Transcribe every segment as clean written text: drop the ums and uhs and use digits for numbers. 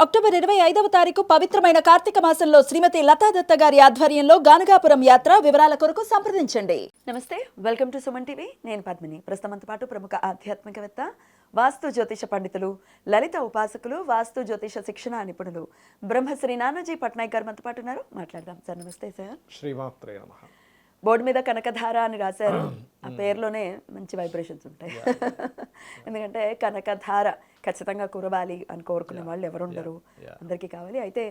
October 25వ తారీఖు పవిత్రమైన కార్తీక మాసంలో శ్రీమతి లతాదత్త గారి ఆధ్వర్యంలో గానగాపురం యాత్ర వివరాల కొరకు సంప్రదించండి. నమస్తే, వెల్కమ్ టు సుమన్ టీవీ. నేను పద్మిని. ప్రస్తుతంతో పాటు ప్రముఖ ఆధ్యాత్మికవేత్త, వాస్తు జ్యోతిష పండితులు, లలిత ఉపాసకులు, వాస్తు జ్యోతిష శిక్షణ నిపుణులు బ్రహ్మశ్రీ నానాజీ పట్నాయక్ గారు మనతో పాటు ఉన్నారు. మాట్లాడదాం సార్. నమస్తే సార్. శ్రీమాత్రే నమః. బోర్డు మీద కనకధార అని రాశారు. ఆ పేరులోనే మంచి వైబ్రేషన్స్ ఉంటాయి. ఎందుకంటే కనకధార ఖచ్చితంగా కురవాలి అని కోరుకునే వాళ్ళు ఎవరుండరు, అందరికీ కావాలి. అయితే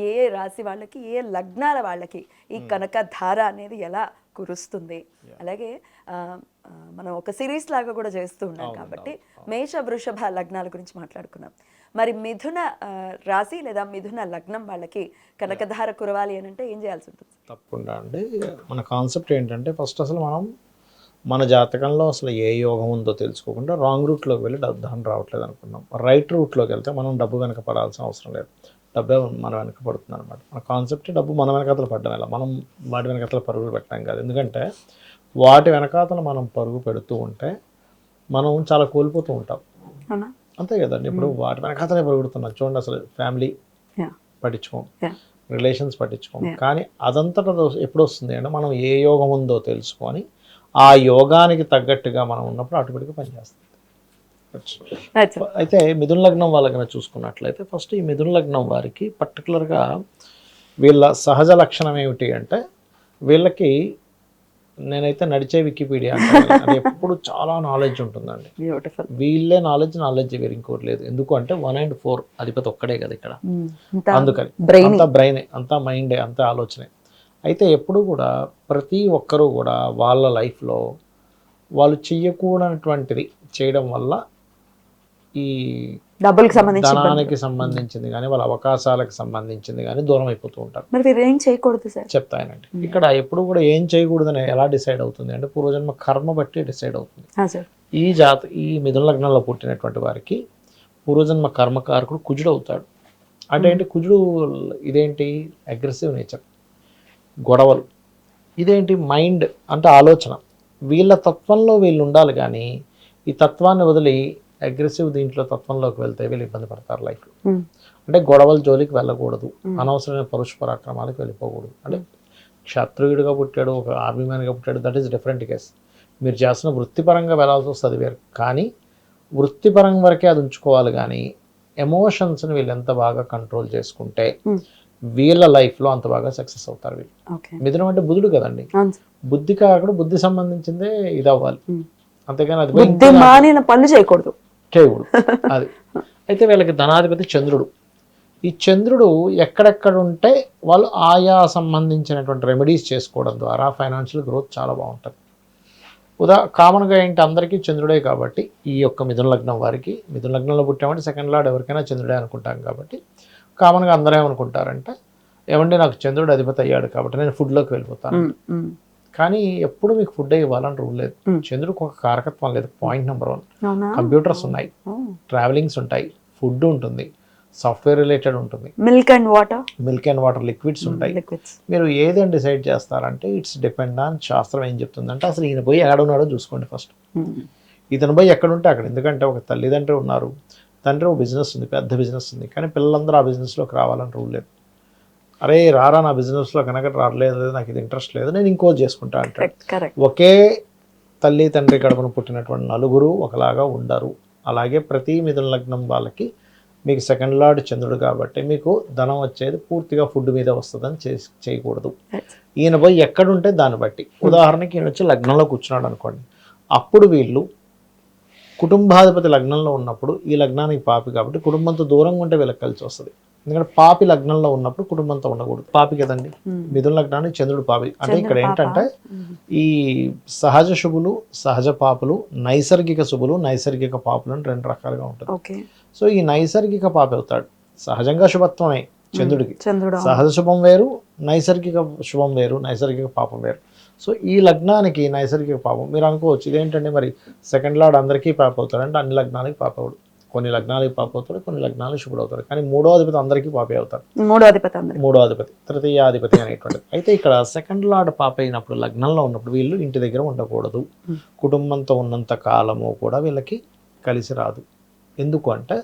ఏ రాశి వాళ్ళకి, ఏ లగ్నాల వాళ్ళకి ఈ కనకధార అనేది ఎలా కురుస్తుంది, అలాగే మనం ఒక సిరీస్ లాగా కూడా చేస్తూ ఉన్నాం కాబట్టి మేష వృషభ లగ్నాల గురించి మాట్లాడుకున్నాం. మరి మిథున రాశి లేదా మిథున లగ్నం వాళ్ళకి కనకధార కురవాలి అని అంటే ఏం చేయాల్సి ఉంటుంది? తప్పకుండా అండి. మన కాన్సెప్ట్ ఏంటంటే ఫస్ట్ అసలు మనం మన జాతకంలో అసలు ఏ యోగం ఉందో తెలుసుకోకుండా రాంగ్ రూట్లోకి వెళ్ళి డబ్బు రావట్లేదు అనుకున్నాం. రైట్ రూట్లోకి వెళ్తే మనం డబ్బు వెనక పడాల్సిన అవసరం లేదు, డబ్బే మన వెనక పడుతుంది అనమాట. మన కాన్సెప్ట్ డబ్బు మన వెనకాతలు పడ్డం ఎలా, మనం వాటి వెనకాతల పరుగులు పెట్టడం కాదు. ఎందుకంటే వాటి వెనకాతలు మనం పరుగు పెడుతూ ఉంటే మనం చాలా కోల్పోతూ ఉంటాం, అంతే కదండి. ఇప్పుడు వాటి వెనకాతలే పరుగుతున్నాం చూడండి. అసలు ఫ్యామిలీ పట్టించుకోం, రిలేషన్స్ పట్టించుకోం, కానీ అదంతటా ఎప్పుడు వస్తుంది అంటే మనం ఏ యోగం ఉందో తెలుసుకొని ఆ యోగానికి తగ్గట్టుగా మనం ఉన్నప్పుడు ఆటోమేటిక్గా పనిచేస్తుంది. అయితే మిథున లగ్నం వాళ్ళకైనా చూసుకున్నట్లయితే ఫస్ట్ ఈ మిథున లగ్నం వారికి పర్టికులర్గా వీళ్ళ సహజ లక్షణం ఏమిటి అంటే వీళ్ళకి నేనైతే నడిచే వికీపీడియా అది ఎప్పుడు చాలా నాలెడ్జ్ ఉంటుందండి. వీళ్ళే నాలెడ్జ్ వేరు ఇంకోటి లేదు. ఎందుకు అంటే 1 and 4 అధిపతి ఒక్కడే కదా ఇక్కడ, అందుకని అంతా బ్రెయినే, అంతా మైండే, అంతా ఆలోచనే. అయితే ఎప్పుడు కూడా ప్రతి ఒక్కరూ కూడా వాళ్ళ లైఫ్లో వాళ్ళు చెయ్యకూడనటువంటిది చేయడం వల్ల ఈ డబ్బులకు ధనానికి సంబంధించింది కానీ వాళ్ళ అవకాశాలకు సంబంధించింది కానీ దూరం అయిపోతూ ఉంటారు. మరి ఏం చేయకూడదు సార్ చెప్తాయనండి. ఇక్కడ ఎప్పుడు కూడా ఏం చేయకూడదని ఎలా డిసైడ్ అవుతుంది అంటే పూర్వజన్మ కర్మ బట్టి డిసైడ్ అవుతుంది. ఈ మిథున లగ్నంలో పుట్టినటువంటి వారికి పూర్వజన్మ కర్మకారకుడు కుజుడు అవుతాడు. అంటే ఏంటి కుజుడు? ఇదేంటి? అగ్రెసివ్ నేచర్, గొడవలు, ఇదేంటి? మైండ్ అంటే ఆలోచన. వీళ్ళ తత్వంలో వీళ్ళు ఉండాలి, కానీ ఈ తత్వాన్ని వదిలి అగ్రెసివ్ దీంట్లో తత్వంలోకి వెళ్తే వీళ్ళు ఇబ్బంది పడతారు లైఫ్లో. అంటే గొడవల జోలికి వెళ్ళకూడదు, అనవసరమైన పరుష పరాక్రమాలకు వెళ్ళిపోకూడదు. అంటే క్షత్రియుడిగా పుట్టాడు, ఒక ఆర్మీ మ్యాన్గా పుట్టాడు, దట్ ఈస్ డిఫరెంట్ కేస్. మీరు చేస్తున్న వృత్తిపరంగా వెళ్ళాల్సి వస్తుంది వేరు, కానీ వృత్తిపరం వరకే అది ఉంచుకోవాలి. కానీ ఎమోషన్స్ని వీళ్ళు ఎంత బాగా కంట్రోల్ చేసుకుంటే వీళ్ళ లైఫ్లో అంత బాగా సక్సెస్ అవుతారు వీళ్ళు. మిథునం అంటే బుధుడు కదండి, బుద్ధి కాకుండా బుద్ధి సంబంధించిందే ఇది అవ్వాలి, అంతేగాని అది పనులు చేయకూడదు. అది. అయితే వీళ్ళకి ధనాధిపతి చంద్రుడు. ఈ చంద్రుడు ఎక్కడెక్కడ ఉంటే వాళ్ళు ఆయా సంబంధించినటువంటి రెమెడీస్ చేసుకోవడం ద్వారా ఫైనాన్షియల్ గ్రోత్ చాలా బాగుంటుంది. కామన్గా ఏంటి, అందరికీ చంద్రుడే కాబట్టి ఈ యొక్క మిథున లగ్నం వారికి, మిథున లగ్నంలో పుట్టామంటే సెకండ్ లార్డ్ ఎవరికైనా చంద్రుడే అనుకుంటాం కాబట్టి కామన్గా అందరూ ఏమనుకుంటారంటే ఏమంటే నాకు చంద్రుడు అధిపతి అయ్యాడు కాబట్టి నేను ఫుడ్లోకి వెళ్ళిపోతాను. కానీ ఎప్పుడు మీకు ఫుడ్ ఇవ్వాలని రూల్ లేదు. చంద్రుడికి ఒక కారకత్వం లేదు. Point number 1. కంప్యూటర్స్ ఉన్నాయి, ట్రావెలింగ్స్ ఉంటాయి, ఫుడ్ ఉంటుంది, సాఫ్ట్వేర్ రిలేటెడ్ ఉంటుంది, మిల్క్ అండ్ వాటర్ లిక్విడ్స్ ఉంటాయి. మీరు ఏదైనా డిసైడ్ చేస్తారంటే ఇట్స్ డిపెండ్ ఆన్ శాస్త్రం ఏం చెప్తుందంటే అసలు ఈయన పోయి ఎక్కడ ఉన్నాడో చూసుకోండి ఫస్ట్. ఇతను పోయి ఎక్కడుంటే అక్కడ. ఎందుకంటే ఒక తల్లిదండ్రులు ఉన్నారు, తండ్రి ఒక బిజినెస్ ఉంది, పెద్ద బిజినెస్ ఉంది, కానీ పిల్లలందరూ ఆ బిజినెస్లోకి రావాలని రూల్ లేదు. అరే రారా నా బిజినెస్లో కనుక రాలేదు, నాకు ఇది ఇంట్రెస్ట్ లేదు, నేను ఇంకోటి చేసుకుంటా అంటాడు. ఒకే తల్లి తండ్రి కడుపును పుట్టినటువంటి నలుగురు ఒకలాగా ఉండరు. అలాగే ప్రతి మిథున లగ్నం వాళ్ళకి మీకు సెకండ్ లార్డ్ చంద్రుడు కాబట్టి మీకు ధనం వచ్చేది పూర్తిగా ఫుడ్ మీద వస్తుందని చేయకూడదు. ఈయన పోయి ఎక్కడుంటే దాన్ని బట్టి, ఉదాహరణకి ఈయన వచ్చి లగ్నంలో కూర్చున్నాడు అనుకోండి, అప్పుడు వీళ్ళు కుటుంబాధిపతి లగ్నంలో ఉన్నప్పుడు ఈ లగ్నానికి పాపి కాబట్టి కుటుంబంతో దూరంగా ఉంటే వీళ్ళకి కలిసి వస్తుంది. ఎందుకంటే పాపి లగ్నంలో ఉన్నప్పుడు కుటుంబంతో ఉండకూడదు. పాపి కదండి, మిథున లగ్నానికి చంద్రుడు పాపి. అంటే ఇక్కడ ఏంటంటే ఈ సహజ శుభులు, సహజ పాపులు, నైసర్గిక శుభులు, నైసర్గిక పాపులు అని 2 రకాలుగా ఉంటుంది. సో ఈ నైసర్గిక పాపి అవుతాడు. సహజంగా శుభత్వమే చంద్రుడికి, సహజ శుభం వేరు, నైసర్గిక శుభం వేరు, నైసర్గిక పాపం వేరు. సో ఈ లగ్నానికి నైసర్గిక పాపం. మీరు అనుకోవచ్చు ఇదేంటంటే మరి సెకండ్ లార్డ్ అందరికీ పాప అవుతాడు అంటే అన్ని లగ్నాలకి పాప అవుడు. కొన్ని లగ్నాలకి పాప అవుతాడు, కొన్ని లగ్నాలకు శుభుడు అవుతాడు, కానీ 3వ అధిపతి అందరికీ పాపే అవుతాడు. 3వ అధిపతి తృతీయాధిపతి అనేటువంటిది. అయితే ఇక్కడ సెకండ్ లార్డ్ పాప అయినప్పుడు లగ్నంలో ఉన్నప్పుడు వీళ్ళు ఇంటి దగ్గర ఉండకూడదు. కుటుంబంతో ఉన్నంత కాలము కూడా వీళ్ళకి కలిసి రాదు. ఎందుకు అంటే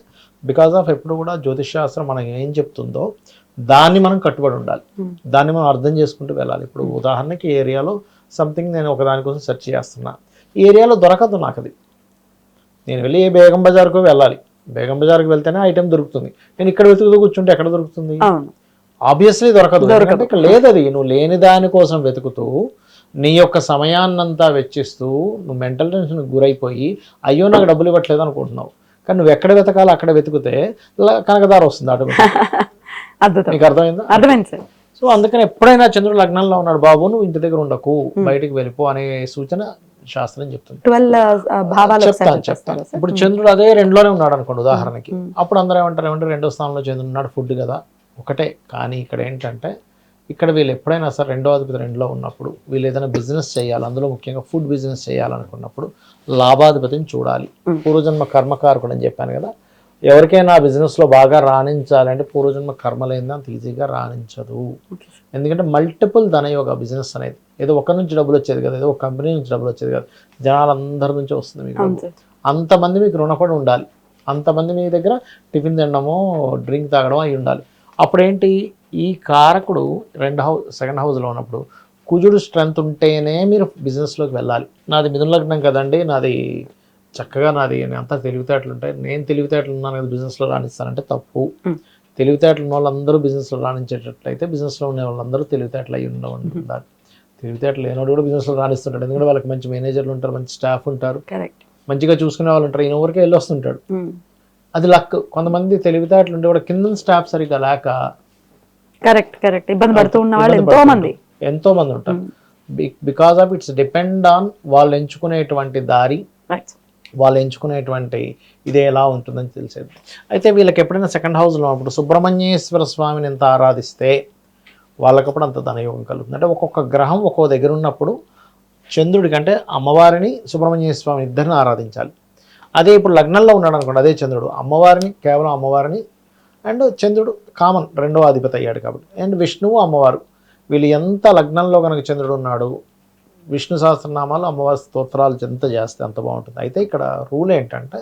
బికాస్ ఆఫ్ ఎప్పుడు కూడా జ్యోతిష్ శాస్త్రం మనకి ఏం చెప్తుందో దాన్ని మనం కట్టుబడి ఉండాలి, దాన్ని మనం అర్థం చేసుకుంటూ వెళ్ళాలి. ఇప్పుడు ఉదాహరణకి ఈ ఏరియాలో సంథింగ్ నేను ఒకదానికోసం సెర్చ్ చేస్తున్నా, ఈ ఏరియాలో దొరకదు నాకు అది, నేను వెళ్ళి ఏ బేగం బజార్కు వెళ్ళాలి, బేగం బజార్కి వెళ్తేనే ఐటెం దొరుకుతుంది. నేను ఇక్కడ వెతుకుతూ కూర్చుంటే ఎక్కడ దొరుకుతుంది? ఆబ్వియస్లీ దొరకదు, ఎందుకంటే ఇక్కడ లేదు అది. నువ్వు లేని దానికోసం వెతుకుతూ నీ యొక్క సమయాన్నంతా వెచ్చిస్తూ నువ్వు మెంటల్ టెన్షన్కి గురైపోయి అయ్యో నాకు డబ్బులు ఇవ్వట్లేదు అనుకుంటున్నావు. కానీ నువ్వు ఎక్కడ వెతకాలో అక్కడ వెతికితే కనకదార వస్తుంది ఆటోమేటిక్. నీకు అర్థమైందా? అర్థమైంది సార్. సో అందుకని ఎప్పుడైనా చంద్రుడు లగ్నంలో ఉన్నాడు బాబు నువ్వు ఇంటి దగ్గర ఉండకు, బయటికి వెళ్ళిపో అనే సూచన శాస్త్రం చెప్తుంది. చెప్తాను. ఇప్పుడు చంద్రుడు అదే 2లోనే ఉన్నాడు అనుకోండి ఉదాహరణకి, అప్పుడు అందరూ ఏమంటారు, 2వ స్థానంలో చంద్రుడు ఉన్నాడు, ఫుడ్ కదా ఒకటే. కానీ ఇక్కడ ఏంటంటే ఇక్కడ వీళ్ళు ఎప్పుడైనా సరే 2వ అధిపతి 2లో ఉన్నప్పుడు వీళ్ళు ఏదైనా బిజినెస్ చేయాలి, అందులో ముఖ్యంగా ఫుడ్ బిజినెస్ చేయాలనుకున్నప్పుడు లాభాధిపతిని చూడాలి. పూర్వజన్మ కర్మకారకుడు అని చెప్పాను కదా, ఎవరికైనా బిజినెస్లో బాగా రాణించాలంటే పూర్వజన్మ కర్మ లేనిది అంత ఈజీగా రాణించదు. ఎందుకంటే మల్టిపుల్ ధనయోగ బిజినెస్ అనేది, ఏదో ఒక నుంచి డబ్బులు వచ్చేది కదా, ఏదో ఒక కంపెనీ నుంచి డబ్బులు వచ్చేది కదా, జనాలందరి నుంచి వస్తుంది మీకు. అంతమంది మీకు రుణపడి ఉండాలి, అంతమంది మీ దగ్గర టిఫిన్ తినడమో డ్రింక్ తాగడమో అయి ఉండాలి. అప్పుడేంటి, ఈ కారకుడు 2వ హౌస్లో ఉన్నప్పుడు కుజుడు స్ట్రెంత్ ఉంటేనే మీరు బిజినెస్లోకి వెళ్ళాలి. నాది మిథున లగ్నం కదండి, నాది చక్కగా నాది అంతా తెలివితేటలు ఉంటాయి, నేను తెలివితేటలు ఉన్నాను కదా బిజినెస్లో రాణిస్తానంటే తప్పు. తెలివితేటలు ఉన్న వాళ్ళందరూ బిజినెస్లో రాణించేటట్లయితే బిజినెస్లో ఉన్న వాళ్ళందరూ తెలివితేటలు అయి ఉండాలి. తెలివితేటలు లేనోడు కూడా బిజినెస్లో రాణిస్తుంటాడు, ఎందుకంటే వాళ్ళకి మంచి మేనేజర్లు ఉంటారు, మంచి స్టాఫ్ ఉంటారు, మంచిగా చూసుకునే వాళ్ళు ఉంటారు, ఈయన ఊరికే వెళ్ళి వస్తుంటాడు. అది లక్. కొంతమంది తెలివితేటలు ఉంటే కూడా కింద స్టాఫ్ సరిగ్గా లేక ఇబ్బంది పడుతూ ఉన్న వాళ్ళు ఎంతో మంది ఉంటారు. Because of it's depend on వాళ్ళు ఎంచుకునేటువంటి దారి, వాళ్ళు ఎంచుకునేటువంటి ఇదే ఎలా ఉంటుందని తెలిసేది. అయితే వీళ్ళకి ఎప్పుడైనా 2వ హౌస్లో ఉన్నప్పుడు సుబ్రహ్మణ్యేశ్వర స్వామిని ఎంత ఆరాధిస్తే వాళ్ళకప్పుడు అంత ధనయోగం కలుగుతుంది. అంటే ఒక్కొక్క గ్రహం ఒక్కో దగ్గర ఉన్నప్పుడు చంద్రుడి కంటే అమ్మవారిని సుబ్రహ్మణ్యేశ్వర స్వామిని ఇద్దరిని ఆరాధించాలి. అదే ఇప్పుడు లగ్నంలో ఉన్నాడు అనుకోండి, అదే చంద్రుడు అమ్మవారిని, కేవలం అమ్మవారిని, అండ్ చంద్రుడు కామన్ 2వ అధిపతి అయ్యాడు కాబట్టి, అండ్ విష్ణువు అమ్మవారు, వీళ్ళు ఎంత లగ్నంలో కనుక చంద్రుడు ఉన్నాడు విష్ణు సహస్రనామాలు అమ్మవారి స్తోత్రాలు ఎంత చేస్తే అంత బాగుంటుంది. అయితే ఇక్కడ రూల్ ఏంటంటే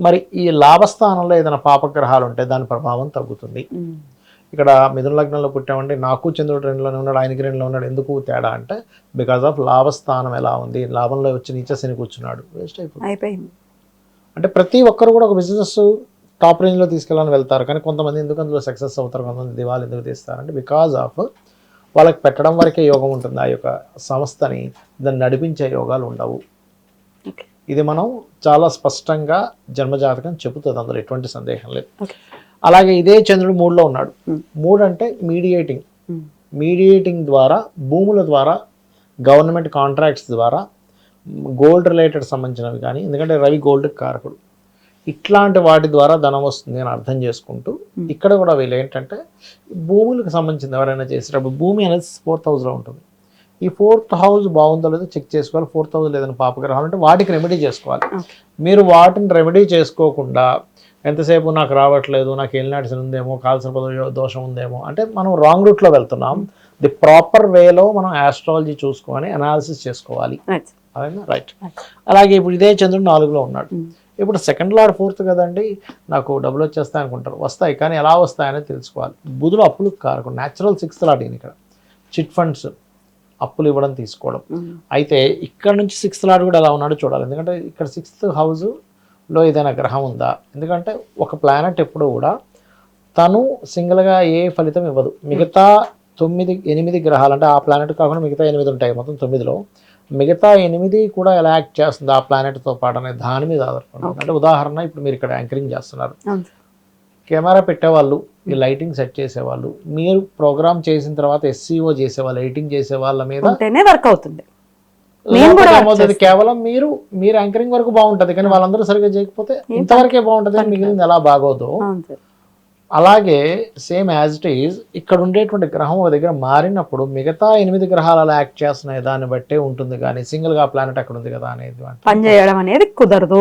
మరి ఈ లాభస్థానంలో ఏదైనా పాపగ్రహాలు ఉంటే దాని ప్రభావం తగ్గుతుంది. ఇక్కడ మిథున లగ్నంలో పుట్టామండి, నాకు చంద్రుడు 2లోనే ఉన్నాడు, ఆయనకి 2లో ఉన్నాడు, ఎందుకు తేడా అంటే బికాస్ ఆఫ్ లాభస్థానం ఎలా ఉంది, లాభంలో వచ్చి నీచ శని కూర్చున్నాడు, వేస్ట్ అయిపోయింది. అంటే ప్రతి ఒక్కరు కూడా ఒక బిజినెస్ టాప్ రేంజ్లో తీసుకెళ్ళాలని వెళ్తారు, కానీ కొంతమంది ఎందుకు అందులో సక్సెస్ అవుతారు, కొంతమంది దివాళి ఎందుకు తీస్తారంటే బికాజ్ ఆఫ్ వాళ్ళకి పెట్టడం వరకే యోగం ఉంటుంది, ఆ యొక్క సంస్థని దాన్ని నడిపించే యోగాలు ఉండవు. ఇది మనం చాలా స్పష్టంగా జన్మజాతకం చెబుతుంది, అందులో ఎటువంటి సందేహం లేదు. అలాగే ఇదే చంద్రుడు 3లో ఉన్నాడు. 3 అంటే మీడియేటింగ్ ద్వారా, భూముల ద్వారా, గవర్నమెంట్ కాంట్రాక్ట్స్ ద్వారా, గోల్డ్ రిలేటెడ్ సంబంధించినవి కానీ, ఎందుకంటే రవి గోల్డ్ కారకుడు, ఇట్లాంటి వాటి ద్వారా ధనం వస్తుంది అని అర్థం చేసుకుంటూ ఇక్కడ కూడా వీళ్ళు ఏంటంటే భూములకు సంబంధించింది ఎవరైనా చేసేటప్పుడు భూమి అనేది 4th హౌస్లో ఉంటుంది. ఈ 4th హౌస్ బాగుందో లేదో చెక్ చేసుకోవాలి. 4th హౌస్ లేదని పాపగ్రహాలు అంటే వాటికి రెమెడీ చేసుకోవాలి. మీరు వాటిని రెమెడీ చేసుకోకుండా ఎంతసేపు నాకు రావట్లేదు, నాకు ఏలినాటి ఉందేమో, కాల్సర్ప దోషం ఉందేమో అంటే మనం రాంగ్ రూట్లో వెళ్తున్నాం. ది ప్రాపర్ వేలో మనం ఆస్ట్రాలజీ చూసుకొని అనాలిసిస్ చేసుకోవాలి. రైట్. అలాగే ఇప్పుడు ఇదే చంద్రుడు 4లో ఉన్నాడు. ఇప్పుడు 2nd లార్డ్ 4th కదండి, నాకు డబ్బులు వచ్చేస్తాయి అనుకుంటారు, వస్తాయి, కానీ ఎలా వస్తాయనేది తెలుసుకోవాలి. బుధుడు అప్పులు కారకుడు, న్యాచురల్ 6th లార్డ్ ఇక్కడ చిట్ ఫండ్స్, అప్పులు ఇవ్వడం తీసుకోవడం. అయితే ఇక్కడ నుంచి 6th లార్డ్ కూడా ఎలా ఉన్నాడో చూడాలి, ఎందుకంటే ఇక్కడ 6th హౌస్లో ఏదైనా గ్రహం ఉందా, ఎందుకంటే ఒక ప్లానెట్ ఎప్పుడు కూడా తను సింగిల్గా ఏ ఫలితం ఇవ్వదు. మిగతా 8 గ్రహాలు అంటే ఆ ప్లానెట్ కాకుండా మిగతా 8 ఉంటాయి, మొత్తం 9లో మిగతా 8 కూడా ఎలా యాక్ట్ చేస్తుంది ఆ ప్లానెట్తో పాటు అనే దాని మీద ఆధారపడుతుంది. అంటే ఉదాహరణ ఇప్పుడు మీరు ఇక్కడ యాంకరింగ్ చేస్తున్నారు, కెమెరా పెట్టేవాళ్ళు, ఈ లైటింగ్ సెట్ చేసేవాళ్ళు, మీరు ప్రోగ్రామ్ చేసిన తర్వాత SEO చేసేవాళ్ళు, ఎడిటింగ్ చేసే వాళ్ళ మీద వర్క్ అవుతుంది. కేవలం మీరు యాంకరింగ్ వరకు బాగుంటది, కానీ వాళ్ళందరూ సరిగ్గా చేయకపోతే ఇంతవరకే బాగుంటది, మిగిలింది ఎలా బాగోదు. అలాగే సేమ్ యాజ్ ఇట్ ఈజ్ ఇక్కడ ఉండేటువంటి గ్రహం ఒక దగ్గర మారినప్పుడు మిగతా 8 గ్రహాలు అలా యాక్ట్ చేస్తున్నాయి, దాన్ని బట్టే ఉంటుంది, కానీ సింగిల్ గా ప్లానెట్ అక్కడ ఉంది కదా అనేది పనిచేయడం అనేది కుదరదు.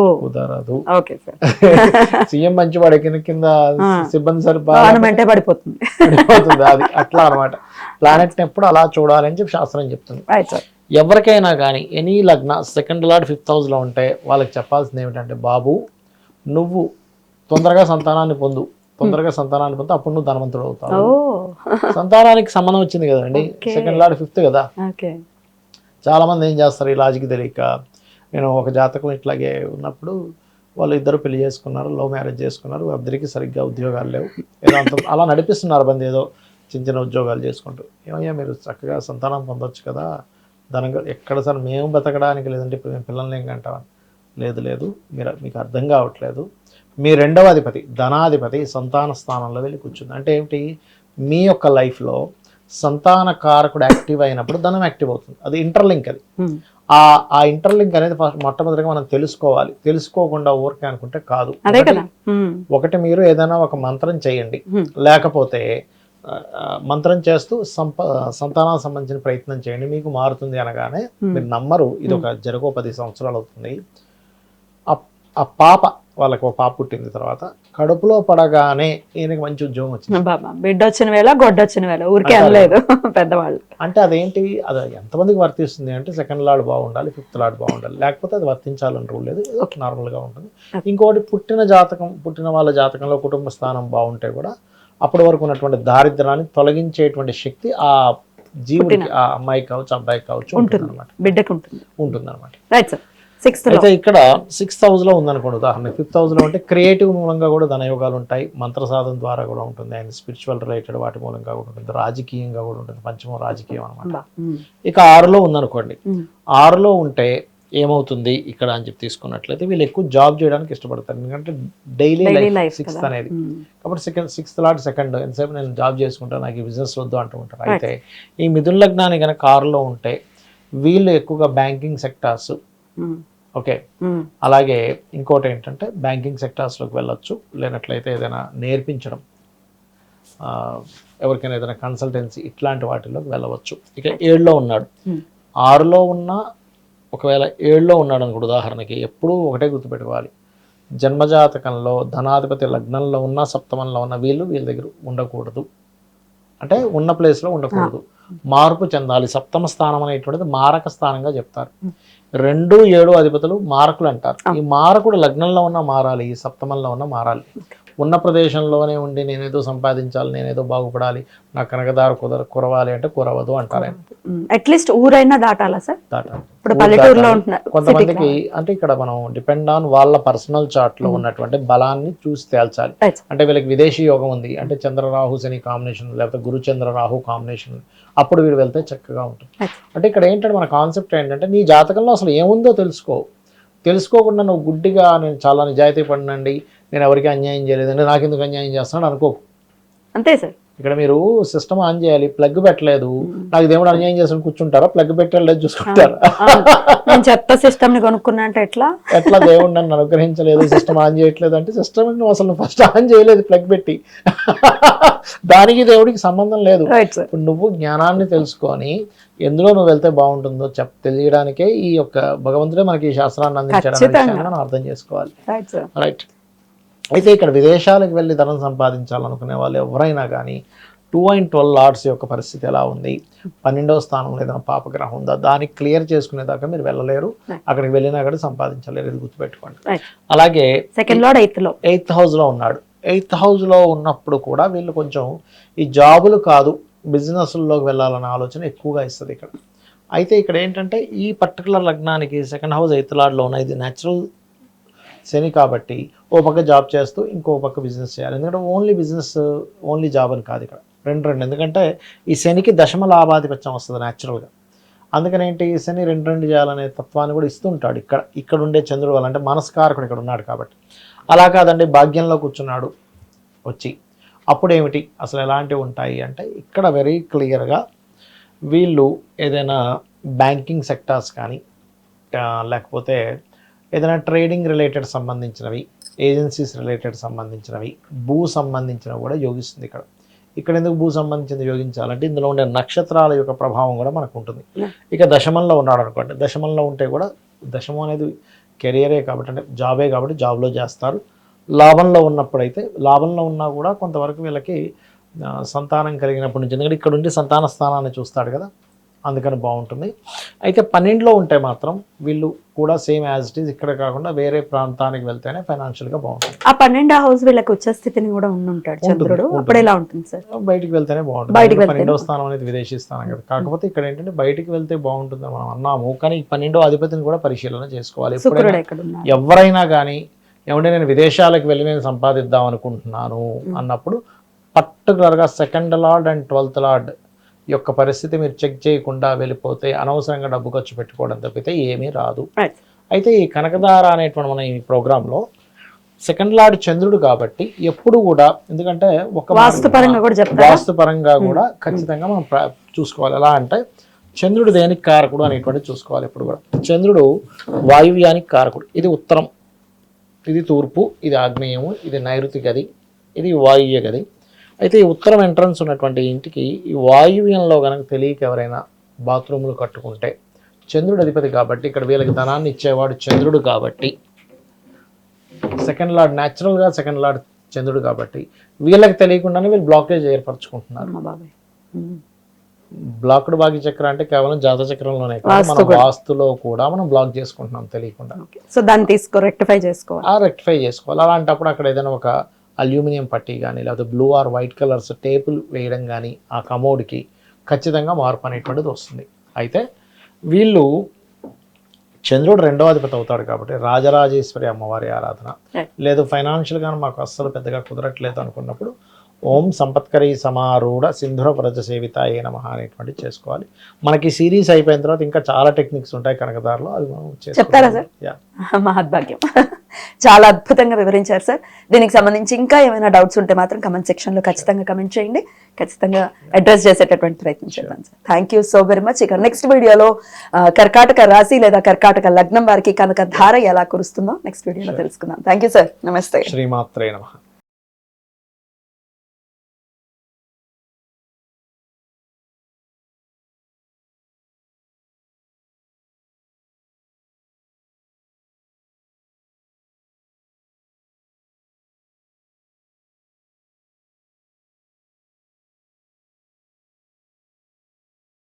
సీఎం మంచివాడు కింద సిబ్బంది సరిపోతుంది పడిపోతుంది, అది అట్లా అనమాట. ప్లానెట్ ని ఎప్పుడు అలా చూడాలని చెప్పి శాస్త్రం చెప్తుంది. ఎవరికైనా కానీ ఎనీ లగ్న 2nd లార్డ్ 5th హౌస్ లో ఉంటే వాళ్ళకి చెప్పాల్సింది ఏమిటంటే బాబు నువ్వు తొందరగా సంతానాన్ని పొందు, తొందరగా సంతానాన్ని పొందు, అప్పుడు నువ్వు ధనవంతుడు అవుతావు. సంతానానికి సంబంధం వచ్చింది కదండి, సెకండ్ లార్డ్ 5th కదా. చాలా మంది ఏం చేస్తారు ఈ లాజిక్ తెలియక. నేను ఒక జాతకం ఇట్లాగే ఉన్నప్పుడు వాళ్ళు ఇద్దరు పెళ్లి చేసుకున్నారు, లవ్ మ్యారేజ్ చేసుకున్నారు, ఇద్దరికి సరిగ్గా ఉద్యోగాలు లేవు, ఏదో అంత అలా నడిపిస్తున్నారు బంది, ఏదో చిన్న చిన్న ఉద్యోగాలు చేసుకుంటూ. ఏమయ్యా మీరు చక్కగా సంతానం పొందొచ్చు కదా, ధనంగా ఎక్కడ సార్ మేము బతకడానికి, లేదంటే ఇప్పుడు మేము పిల్లల్ని ఏం కంటామని. లేదు లేదు, మీకు అర్థం కావట్లేదు. మీ 2వ అధిపతి ధనాధిపతి సంతాన స్థానంలో వెళ్ళి కూర్చుంది. అంటే ఏమిటి, మీ యొక్క లైఫ్లో సంతాన కారకుడు యాక్టివ్ అయినప్పుడు ధనం యాక్టివ్ అవుతుంది. అది ఇంటర్లింక్. అది ఆ ఇంటర్లింక్ అనేది మొట్టమొదటిగా మనం తెలుసుకోవాలి. తెలుసుకోకుండా ఊరికే అనుకుంటే కాదు. ఒకటి మీరు ఏదైనా ఒక మంత్రం చేయండి, లేకపోతే మంత్రం చేస్తూ సంతానానికి సంబంధించిన ప్రయత్నం చేయండి, మీకు మారుతుంది అనగానే మీరు నమ్మరు. ఇది ఒక జరగో 10 సంవత్సరాలు అవుతుంది. ఆ పాప, వాళ్ళకి ఒక పాప పుట్టింది, తర్వాత కడుపులో పడగానే ఈయనకి మంచి ఉద్యోగం వచ్చింది. బిడ్డ వచ్చిన వేళ గొడ్డొచ్చిన వేళ ఊరికే అనలేదు పెద్దవాళ్ళు. అంటే అదేంటి, అది ఎంతమందికి వర్తిస్తుంది అంటే సెకండ్ లార్డ్ బాగుండాలి, 5th లార్డ్ బాగుండాలి, లేకపోతే అది వర్తించాలని రూల్ లేదు, నార్మల్గా ఉంటుంది. ఇంకోటి పుట్టిన వాళ్ళ జాతకంలో కుటుంబ స్థానం బాగుంటే కూడా అప్పటి వరకు ఉన్నటువంటి దారిద్ర్యాన్ని తొలగించేటువంటి శక్తి ఆ జీవుడికి, ఆ అమ్మాయికి కావచ్చు అబ్బాయికి కావచ్చు ఉంటుంది అనమాట, బిడ్డకు ఉంటుంది అనమాట. అయితే ఇక్కడ 6th హౌస్లో ఉందనుకోండి ఉదాహరణ, 5th హౌస్లో ఉంటే క్రియేటివ్ మూలంగా కూడా ధనయోగాలు ఉంటాయి, మంత్ర సాధన ద్వారా కూడా ఉంటుంది, అండ్ స్పిరిచువల్ రిలేటెడ్ వాటి మూలంగా కూడా ఉంటుంది, రాజకీయంగా కూడా ఉంటుంది, పంచమం రాజకీయం అనమాట. ఇక 6లో ఉందనుకోండి, 6లో ఉంటే ఏమవుతుంది ఇక్కడ అని చెప్పి తీసుకున్నట్లయితే వీళ్ళు ఎక్కువ జాబ్ చేయడానికి ఇష్టపడతారు, ఎందుకంటే డైలీ లైఫ్ 6th అనేది. కాబట్టి 6th లార్డ్ సెకండ్, ఎంతసేపు నేను జాబ్ చేసుకుంటాను, నాకు ఈ బిజినెస్ వద్దు అంటూ ఉంటారు. అయితే ఈ మిథున లగ్నాన్ని కనుక 6లో ఉంటే వీళ్ళు ఎక్కువగా బ్యాంకింగ్ సెక్టార్స్, ఓకే, అలాగే ఇంకోటి ఏంటంటే బ్యాంకింగ్ సెక్టార్స్లోకి వెళ్ళొచ్చు, లేనట్లయితే ఏదైనా నేర్పించడం, ఎవరికైనా ఏదైనా కన్సల్టెన్సీ, ఇట్లాంటి వాటిలోకి వెళ్ళవచ్చు. ఇక 7లో ఉన్నాడు, 6లో ఉన్న, ఒకవేళ 7లో ఉన్నాడు అనుకోండి ఉదాహరణకి, ఎప్పుడూ ఒకటే గుర్తుపెట్టుకోవాలి, జన్మజాతకంలో ధనాధిపతి లగ్నంలో ఉన్న, సప్తమంలో ఉన్న వీళ్ళ దగ్గర ఉండకూడదు, అంటే ఉన్న ప్లేస్లో ఉండకూడదు, మార్పు చెందాలి. సప్తమ స్థానం అనేటువంటిది మారక స్థానంగా చెప్తారు. 2, 7 అధిపతులు మారకులు అంటారు. ఈ మారకుడు లగ్నంలో ఉన్న మారాలి, సప్తమంలో ఉన్న మారాలి. ఉన్న ప్రదేశంలోనే ఉండి నేనేదో సంపాదించాలి, నేనేదో బాగుపడాలి, నా కనకదారు కురవాలి అంటే కురవదు అంటారు. అట్లీస్ట్ ఊరైనా దాటాలా సార్? దాటాలి. ఇప్పుడు పల్లెటూరులో ఉంటున్నారు కొంతమందికి, అంటే ఇక్కడ మనం డిపెండ్ ఆన్ వాళ్ళ పర్సనల్ చార్ట్ లో ఉన్నటువంటి బలాన్ని చూసి తేల్చాలి. అంటే వీళ్ళకి విదేశీ యోగం ఉంది అంటే చంద్ర రాహు శని కాంబినేషన్, లేకపోతే గురు చంద్ర రాహు కాంబినేషన్, అప్పుడు వీడు వెళ్తే చక్కగా ఉంటుంది. అంటే ఇక్కడ ఏంటంటే మన కాన్సెప్ట్ ఏంటంటే నీ జాతకంలో అసలు ఏముందో తెలుసుకోకుండా నువ్వు గుడ్డిగా నేను చాలా నిజాయితీ పడినండి, నేను ఎవరికి అన్యాయం చేయలేదండి, నాకు ఎందుకు అన్యాయం చేస్తున్నాడు అనుకోకు. అంతే సార్. ఇక్కడ మీరు సిస్టమ్ ఆన్ చేయాలి, ప్లగ్ పెట్టలేదు, నాకు దేవుడు అన్యాయం చేసి కూర్చుంటారా? ప్లగ్ పెట్టలేదు చూసుకుంటారా? చెత్త సిస్టమ్ ని కొనుక్కున్నా అంటే ఎట్లా దేవుడు నన్ను అనుగ్రహించలేదు, సిస్టమ్ ఆన్ చేయట్లేదు అంటే సిస్టమ్ నువ్వు అసలు ఫస్ట్ ఆన్ చేయలేదు ప్లగ్ పెట్టి, దానికి దేవుడికి సంబంధం లేదు. ఇప్పుడు నువ్వు జ్ఞానాన్ని తెలుసుకొని ఎందులో నువ్వు వెళ్తే బాగుంటుందో తెలియడానికే ఈ యొక్క భగవంతుడే మనకి ఈ శాస్త్రాన్ని అందించడానికి మనం అర్థం చేసుకోవాలి. రైట్. అయితే ఇక్కడ విదేశాలకు వెళ్ళి ధనం సంపాదించాలనుకునే వాళ్ళు ఎవరైనా కానీ 2 and 12 లార్డ్స్ యొక్క పరిస్థితి ఎలా ఉంది, 12వ స్థానంలో ఏదైనా పాపగ్రహం ఉందా, దాన్ని క్లియర్ చేసుకునేదాకా మీరు వెళ్ళలేరు, అక్కడికి వెళ్ళినా కూడా సంపాదించలేరు, ఇది గుర్తుపెట్టుకోండి. అలాగే సెకండ్ లార్డ్ 8th హౌస్లో ఉన్నాడు. 8th హౌస్లో ఉన్నప్పుడు కూడా వీళ్ళు కొంచెం ఈ జాబులు కాదు బిజినెస్లోకి వెళ్ళాలనే ఆలోచన ఎక్కువగా ఇస్తుంది ఇక్కడ. అయితే ఇక్కడ ఏంటంటే ఈ పర్టికులర్ లగ్నానికి సెకండ్ హౌస్ 8th లార్డ్లో ఉన్న, ఇది న్యాచురల్ శని కాబట్టి ఓ పక్క జాబ్ చేస్తూ ఇంకో పక్క బిజినెస్ చేయాలి. ఎందుకంటే ఓన్లీ జాబ్ అని కాదు ఇక్కడ, రెండు. ఎందుకంటే ఈ శనికి దశమ లాభాధిపత్యం వస్తుంది న్యాచురల్గా. అందుకని ఏంటి, శని రెండు చేయాలనే తత్వాన్ని కూడా ఇస్తుంటాడు ఇక్కడ ఉండే చంద్రుడు వల్ల, అంటే మనస్కారకుడు ఇక్కడ ఉన్నాడు కాబట్టి. అలా కాదండి, భాగ్యంలో కూర్చున్నాడు వచ్చి, అప్పుడు ఏమిటి అసలు ఎలాంటివి ఉంటాయి అంటే ఇక్కడ వెరీ క్లియర్గా వీళ్ళు ఏదైనా బ్యాంకింగ్ సెక్టార్స్ కానీ, లేకపోతే ఏదైనా ట్రేడింగ్ రిలేటెడ్ సంబంధించినవి, ఏజెన్సీస్ రిలేటెడ్ సంబంధించినవి, భూ సంబంధించినవి కూడా యోగిస్తుంది ఇక్కడ ఎందుకు భూ సంబంధించింది యోగించాలంటే ఇందులో ఉండే నక్షత్రాల యొక్క ప్రభావం కూడా మనకు ఉంటుంది. ఇక దశమంలో ఉన్నాడు అనుకోండి, దశమంలో ఉంటే కూడా, దశమం అనేది కెరియరే కాబట్టి, అంటే జాబే కాబట్టి జాబ్లో చేస్తారు. లాభంలో ఉన్నప్పుడైతే, లాభంలో ఉన్నా కూడా కొంతవరకు వీళ్ళకి సంతానం కలిగినప్పటి నుంచి, ఎందుకంటే ఇక్కడ ఉండి సంతాన స్థానాన్ని చూస్తాడు కదా, అందుకని బాగుంటుంది. అయితే 12లో ఉంటే మాత్రం వీళ్ళు కూడా సేమ్ యాజ్ ఇట్ ఈస్ ఇక్కడ కాకుండా వేరే ప్రాంతానికి వెళ్తేనే ఫైనాన్షియల్గా బాగుంటుంది. ఆ 12వ హౌస్ వీళ్ళకి ఉచ్చ స్థితిని కూడా ఉంటాడు చంద్రుడు, అప్పుడు ఎలా ఉంటుంది సార్? బయటికి వెళ్తేనే బాగుంటుంది. 12వ స్థానం అనేది విదేశీ స్థానం కదా, కాకపోతే ఇక్కడ ఏంటంటే బయటికి వెళ్తే బాగుంటుంది మనం అన్నాము, కానీ 12వ అధిపతిని కూడా పరిశీలన చేసుకోవాలి. శుక్రుడు ఎక్కడ ఉన్నారు? ఎవరైనా కానీ ఏమంటే నేను విదేశాలకు వెళ్ళి నేను సంపాదిద్దాం అనుకుంటున్నాను అన్నప్పుడు పర్టికులర్గా 2nd lord and 12th lord యొక్క పరిస్థితి మీరు చెక్ చేయకుండా వెళ్ళిపోతే అనవసరంగా డబ్బు ఖర్చు పెట్టుకోవడం తప్పితే ఏమీ రాదు. అయితే ఈ కనకధార అనేటువంటి మన ఈ ప్రోగ్రాంలో 2nd లార్డ్ చంద్రుడు కాబట్టి ఎప్పుడు కూడా, ఎందుకంటే ఒక వాస్తుపరంగా కూడా ఖచ్చితంగా మనం చూసుకోవాలి. ఎలా అంటే చంద్రుడు దేనికి కారకుడు అనేటువంటిది చూసుకోవాలి ఎప్పుడు కూడా. చంద్రుడు వాయువ్యానికి కారకుడు. ఇది ఉత్తరం, ఇది తూర్పు, ఇది ఆగ్నేయము, ఇది నైరుతి గది, ఇది వాయువ్య గది. అయితే ఈ ఉత్తరం ఎంట్రన్స్ ఉన్నటువంటి ఇంటికి ఈ వాయువ్యంలో కనుక తెలియక ఎవరైనా బాత్రూములు కట్టుకుంటే చంద్రుడు అధిపతి కాబట్టి ఇక్కడ వీళ్ళకి ధనాన్ని ఇచ్చేవాడు చంద్రుడు కాబట్టి 2nd లార్డ్ న్యాచురల్గా 2nd లార్డ్ చంద్రుడు కాబట్టి వీళ్ళకి తెలియకుండానే వీళ్ళు బ్లాకేజ్ ఏర్పరచుకుంటున్నారు. బ్లాక్డ్ భాగ్య చక్రం అంటే కేవలం జాత చక్రంలోనే కాదు, మన వాస్తులో కూడా మనం బ్లాక్ చేసుకుంటున్నాం తెలియకుండా. సో దాన్ని రెక్టిఫై చేసుకోవాలి. అలాంటప్పుడు అక్కడ ఏదైనా ఒక అల్యూమినియం పట్టీ కానీ లేకపోతే బ్లూ ఆర్ వైట్ కలర్స్ టేపులు వేయడం కానీ ఆ కమోడ్కి ఖచ్చితంగా మార్పు అనేటువంటిది వస్తుంది. అయితే వీళ్ళు చంద్రుడు 2వ అధిపతి అవుతాడు కాబట్టి రాజరాజేశ్వరి అమ్మవారి ఆరాధన, లేదు ఫైనాన్షియల్గా మాకు అస్సలు పెద్దగా కుదరట్లేదు అనుకున్నప్పుడు ఓం సంపత్కరీ సమారూఢ సింధుర వ్రజ సేవితాయే నమః అనేటువంటిది చేసుకోవాలి. మనకి సిరీస్ అయిపోయిన తర్వాత ఇంకా చాలా టెక్నిక్స్ ఉంటాయి కనకదారులో, అది మనం చెప్తారా సార్? మహద్భాగ్యం. చాలా అద్భుతంగా వివరించారు సార్. దీనికి సంబంధించి ఇంకా ఏమైనా డౌట్స్ ఉంటే మాత్రం కమెంట్ సెక్షన్లో ఖచ్చితంగా కమెంట్ చేయండి, ఖచ్చితంగా అడ్రస్ చేసేటటువంటి ప్రయత్నం చేద్దాం sir. Thank you so very much. ఇక నెక్స్ట్ వీడియోలో కర్కాటక రాశి లేదా కర్కాటక లగ్నం వారికి కనక ధార ఎలా కురుస్తుందో నెక్స్ట్ వీడియోలో తెలుసుకుందాం. Thank you sir. నమస్తే. శ్రీమాత్రే నమః.